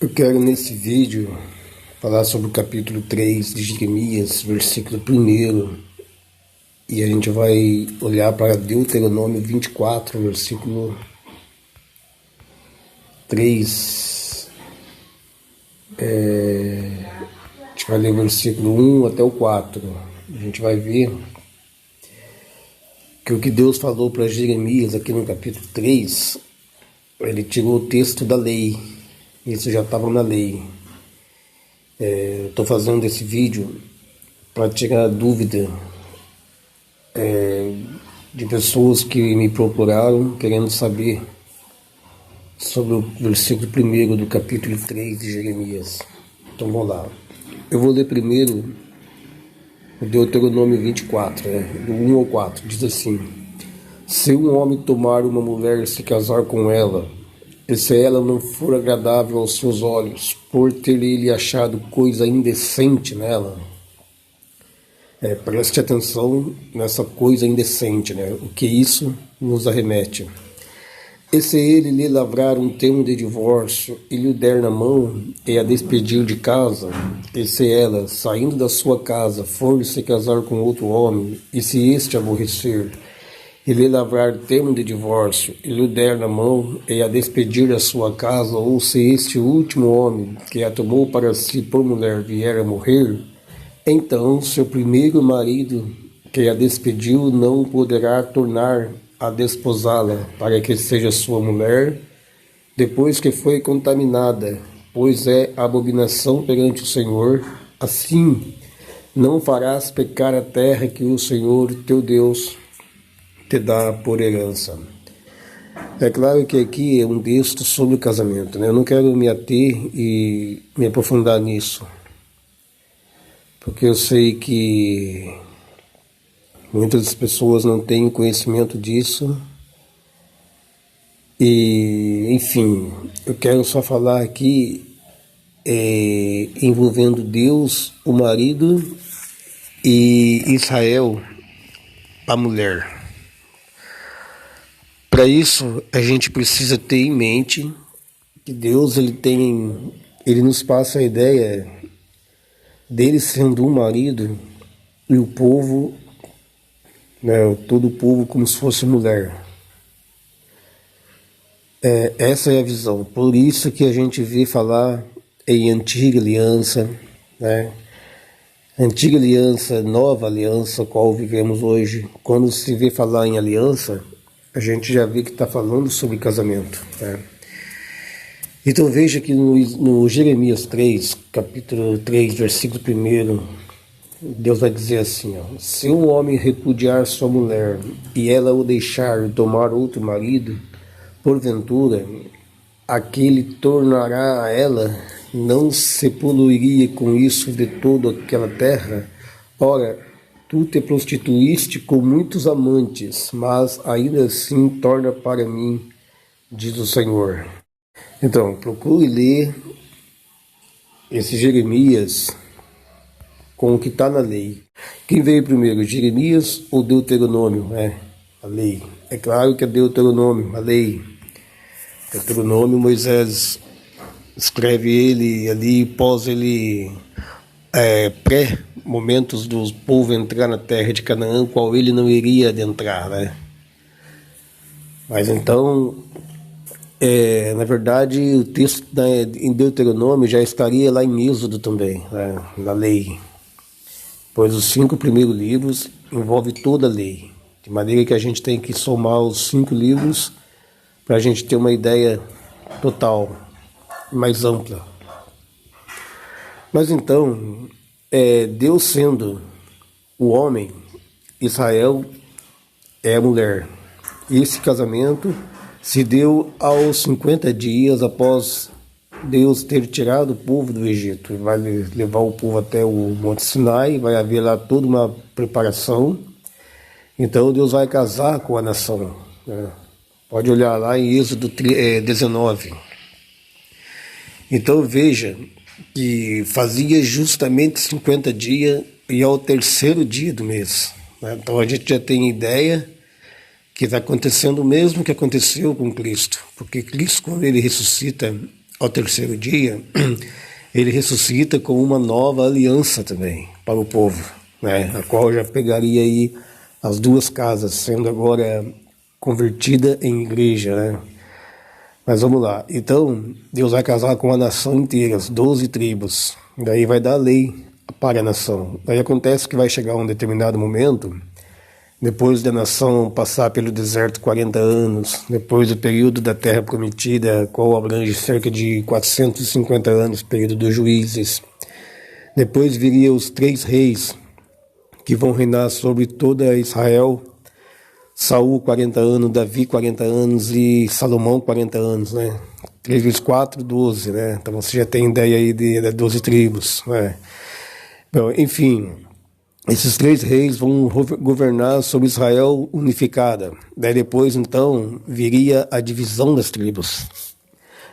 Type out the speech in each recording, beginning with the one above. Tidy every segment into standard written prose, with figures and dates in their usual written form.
Eu quero nesse vídeo falar sobre o capítulo 3 de Jeremias, versículo 1, e a gente vai olhar para Deuteronômio 24, versículo 3. A gente vai ler o versículo 1 até o 4. A gente vai ver que o que Deus falou para Jeremias aqui no capítulo 3, ele tirou o texto da lei. Isso já estava na lei. Estou fazendo esse vídeo para tirar a dúvida de pessoas que me procuraram querendo saber sobre o versículo 1 do capítulo 3 de Jeremias. Então vamos lá. Eu vou ler primeiro o Deuteronômio 24, do 1 ao 4. Diz assim: se um homem tomar uma mulher e se casar com ela, e se ela não for agradável aos seus olhos, por ter ele achado coisa indecente nela, preste atenção nessa coisa indecente, o que isso nos arremete. E se ele lhe lavrar um termo de divórcio e lhe der na mão e a despedir de casa, e se ela, saindo da sua casa, for se casar com outro homem, e se este aborrecer, e lhe lavrar termo de divórcio, e lhe der na mão, e a despedir da sua casa, ou se este último homem, que a tomou para si por mulher, vier a morrer, então seu primeiro marido, que a despediu, não poderá tornar a desposá-la, para que seja sua mulher, depois que foi contaminada, pois é abominação perante o Senhor. Assim, não farás pecar a terra que o Senhor teu Deus te dá por herança. É claro que aqui é um texto sobre o casamento, Eu não quero me ater e me aprofundar nisso, porque eu sei que muitas pessoas não têm conhecimento disso. E, enfim, eu quero só falar aqui envolvendo Deus, o marido, e Israel, a mulher. Para isso, a gente precisa ter em mente que Deus ele nos passa a ideia dele sendo um marido e o povo, todo o povo como se fosse mulher. Essa é a visão. Por isso que a gente vê falar em antiga aliança, Antiga aliança, nova aliança, qual vivemos hoje. Quando se vê falar em aliança, a gente já vê que está falando sobre casamento. Então veja que no Jeremias 3, capítulo 3, versículo 1, Deus vai dizer assim: se um homem repudiar sua mulher e ela o deixar tomar outro marido, porventura, aquele tornará a ela, não se poluiria com isso de toda aquela terra? Ora, tu te prostituíste com muitos amantes, mas ainda assim torna para mim, diz o Senhor. Então, procure ler esse Jeremias com o que está na lei. Quem veio primeiro, Jeremias ou Deuteronômio? A lei. É claro que é Deuteronômio, a lei. Deuteronômio, Moisés escreve ele ali, pós ele, pré-momentos do povo entrar na terra de Canaã, qual ele não iria adentrar, Mas então, na verdade, o texto em Deuteronômio já estaria lá em Êxodo também, na lei. Pois os 5 primeiros livros envolvem toda a lei, de maneira que a gente tem que somar os 5 livros para a gente ter uma ideia total, mais ampla. Mas então, Deus sendo o homem, Israel é a mulher. Esse casamento se deu aos 50 dias após Deus ter tirado o povo do Egito. Ele vai levar o povo até o Monte Sinai, vai haver lá toda uma preparação. Então Deus vai casar com a nação. Pode olhar lá em Êxodo 19. Então veja que fazia justamente 50 dias e ao terceiro dia do mês. Então a gente já tem ideia que está acontecendo o mesmo que aconteceu com Cristo. Porque Cristo, quando ele ressuscita ao terceiro dia, ele ressuscita com uma nova aliança também para o povo, né? A qual já pegaria aí as duas casas, sendo agora convertida em igreja, né? Mas vamos lá. Então, Deus vai casar com a nação inteira, as 12 tribos. Daí vai dar lei para a nação. Daí acontece que vai chegar um determinado momento, depois da nação passar pelo deserto 40 anos, depois do período da Terra Prometida, qual abrange cerca de 450 anos, período dos juízes. Depois viria os 3 reis, que vão reinar sobre toda Israel. Saul 40 anos, Davi 40 anos e Salomão 40 anos, né? 3 vezes 4, 12, né? Então você já tem ideia aí de 12 tribos, né? Bom, enfim, esses 3 reis vão governar sobre Israel unificada. Daí depois, então, viria a divisão das tribos.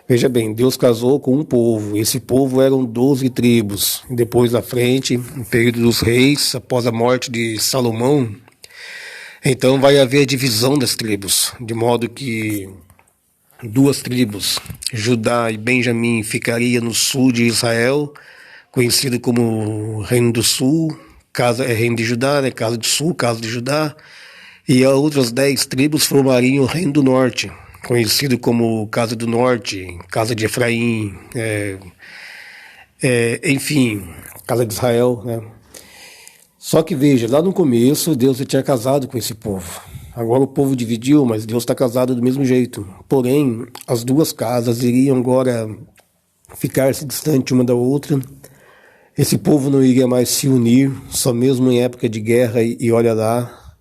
Veja bem, Deus casou com um povo. Esse povo eram 12 tribos. Depois à frente, no período dos reis, após a morte de Salomão, então vai haver a divisão das tribos, de modo que 2 tribos, Judá e Benjamim, ficaria no sul de Israel, conhecido como Reino do Sul, casa é Reino de Judá, né? Casa do Sul, casa de Judá, e as outras 10 tribos formariam o Reino do Norte, conhecido como Casa do Norte, Casa de Efraim, enfim, Casa de Israel, né? Só que veja, lá no começo Deus já tinha casado com esse povo. Agora o povo dividiu, mas Deus está casado do mesmo jeito. Porém, as 2 casas iriam agora ficar-se distante uma da outra. Esse povo não iria mais se unir, só mesmo em época de guerra, e olha lá.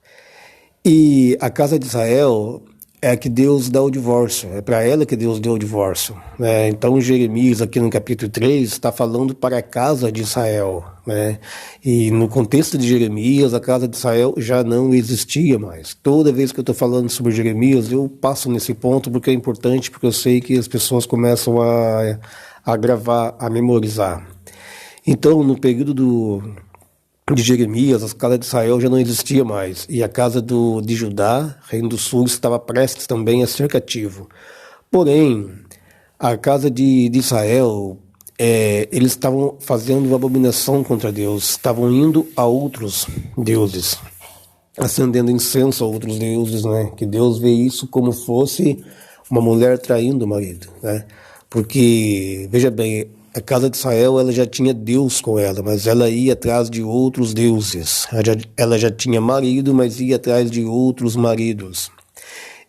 E a casa de Israel é a que Deus dá o divórcio, é para ela que Deus deu o divórcio, né? Então Jeremias, aqui no capítulo 3, está falando para a casa de Israel, né? E no contexto de Jeremias, a casa de Israel já não existia mais. Toda vez que eu estou falando sobre Jeremias, eu passo nesse ponto porque é importante, porque eu sei que as pessoas começam a gravar, a memorizar. Então, no período de Jeremias, as casas de Israel já não existia mais, e a casa de Judá, Reino do Sul, estava prestes também a ser cativo. Porém, a casa de Israel, eles estavam fazendo uma abominação contra Deus, estavam indo a outros deuses, acendendo incenso a outros deuses, né? Que Deus vê isso como fosse uma mulher traindo o marido, né? Porque, veja bem, a casa de Israel ela já tinha Deus com ela, mas ela ia atrás de outros deuses. Ela já tinha marido, mas ia atrás de outros maridos.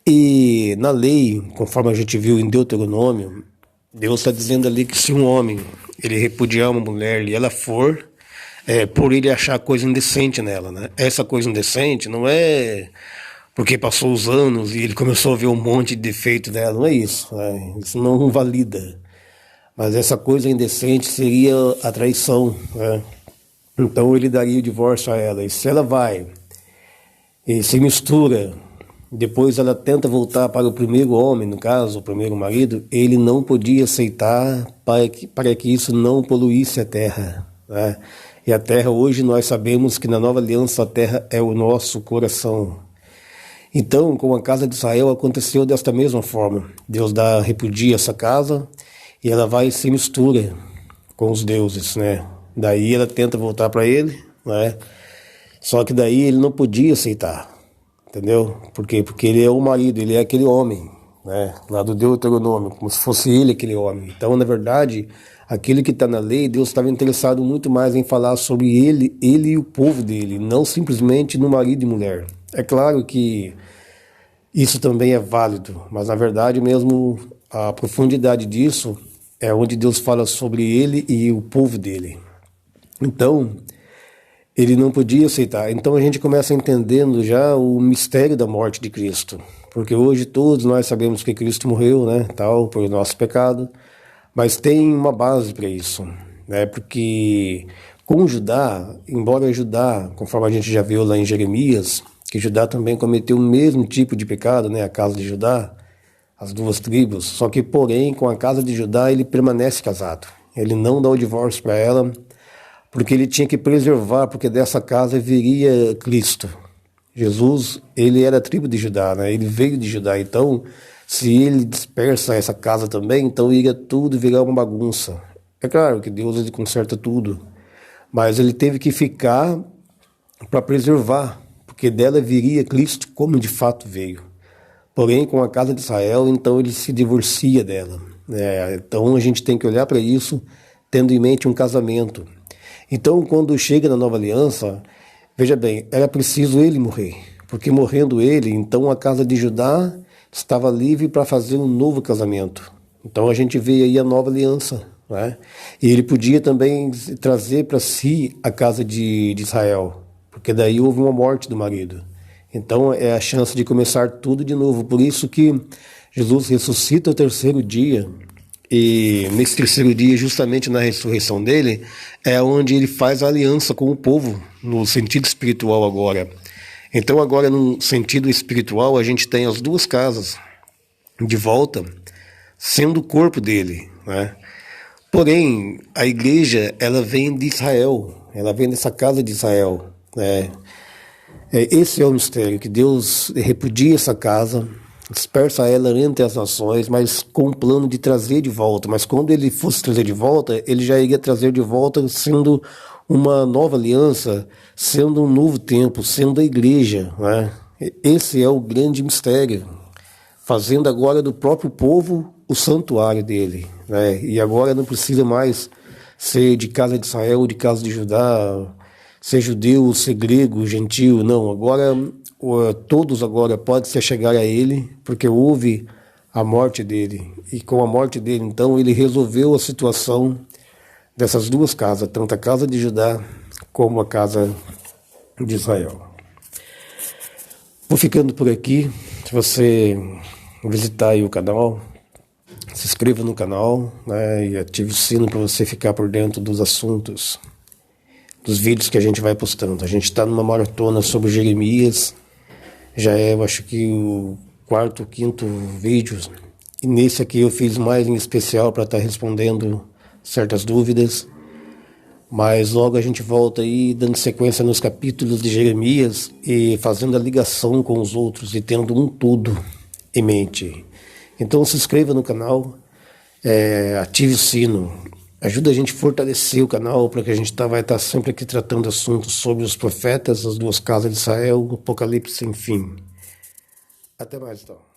E na lei, conforme a gente viu em Deuteronômio, Deus está dizendo ali que se um homem ele repudiar uma mulher e ela for, por ele achar coisa indecente nela, né? Essa coisa indecente não é porque passou os anos e ele começou a ver um monte de defeito dela, não é isso. Né? Isso não valida. Mas essa coisa indecente seria a traição, né? Então ele daria o divórcio a ela. E se ela vai e se mistura, depois ela tenta voltar para o primeiro homem, no caso, o primeiro marido, ele não podia aceitar para que isso não poluísse a terra, né? E a terra, hoje nós sabemos que na nova aliança a terra é o nosso coração. Então, com a casa de Israel aconteceu desta mesma forma. Deus repudia essa casa, e ela vai e se mistura com os deuses, né? Daí ela tenta voltar para ele, né? Só que daí ele não podia aceitar, entendeu? Por quê? Porque ele é o marido, ele é aquele homem, né? Lá do Deuteronômio, como se fosse ele aquele homem. Então, na verdade, aquele que está na lei, Deus estava interessado muito mais em falar sobre ele e o povo dele, não simplesmente no marido e mulher. É claro que isso também é válido, mas na verdade mesmo a profundidade disso é onde Deus fala sobre ele e o povo dele. Então, ele não podia aceitar. Então a gente começa entendendo já o mistério da morte de Cristo. Porque hoje todos nós sabemos que Cristo morreu, né, tal, por nosso pecado, mas tem uma base para isso, né? Porque com Judá, embora Judá, conforme a gente já viu lá em Jeremias, que Judá também cometeu o mesmo tipo de pecado, né, a casa de Judá, as 2 tribos, só que, porém, com a casa de Judá, ele permanece casado. Ele não dá o divórcio para ela, porque ele tinha que preservar, porque dessa casa viria Cristo. Jesus, ele era a tribo de Judá, né? Ele veio de Judá. Então, Se ele dispersa essa casa também, então iria tudo virar uma bagunça. É claro que Deus ele conserta tudo, mas ele teve que ficar para preservar, porque dela viria Cristo como de fato veio. Porém, com a casa de Israel, então ele se divorcia dela. Então a gente tem que olhar para isso tendo em mente um casamento. Então, quando chega na nova aliança, veja bem, era preciso ele morrer, porque morrendo ele, então a casa de Judá estava livre para fazer um novo casamento. Então a gente vê aí a nova aliança, né? E ele podia também trazer para si a casa de Israel, porque daí houve uma morte do marido. Então é a chance de começar tudo de novo. Por isso que Jesus ressuscita ao terceiro dia. E nesse terceiro dia, justamente na ressurreição dele, é onde ele faz a aliança com o povo, no sentido espiritual agora. Então agora, no sentido espiritual, a gente tem as duas casas de volta, sendo o corpo dele, né? Porém, a igreja, ela vem de Israel, ela vem dessa casa de Israel, né? Esse é o mistério, que Deus repudia essa casa, dispersa ela entre as nações, mas com o plano de trazer de volta. Mas quando ele fosse trazer de volta, ele já iria trazer de volta sendo uma nova aliança, sendo um novo tempo, sendo a igreja, né? Esse é o grande mistério, fazendo agora do próprio povo o santuário dele, né? E agora não precisa mais ser de casa de Israel, de casa de Judá, ser judeu, ser grego, gentil, não. Agora, todos agora podem se achegar a ele, porque houve a morte dele. E com a morte dele, então, ele resolveu a situação dessas duas casas, tanto a casa de Judá como a casa de Israel. Vou ficando por aqui. Se você visitar aí o canal, se inscreva no canal, né, e ative o sino para você ficar por dentro dos assuntos, dos vídeos que a gente vai postando. A gente está numa maratona sobre Jeremias, já é, eu acho que o quarto, quinto vídeo, e nesse aqui eu fiz mais em especial para estar respondendo certas dúvidas, mas logo a gente volta aí dando sequência nos capítulos de Jeremias e fazendo a ligação com os outros e tendo um todo em mente. Então se inscreva no canal, ative o sino, ajuda a gente a fortalecer o canal, para que a gente vai estar sempre aqui tratando assuntos sobre os profetas, as duas casas de Israel, o Apocalipse sem fim. Até mais, então.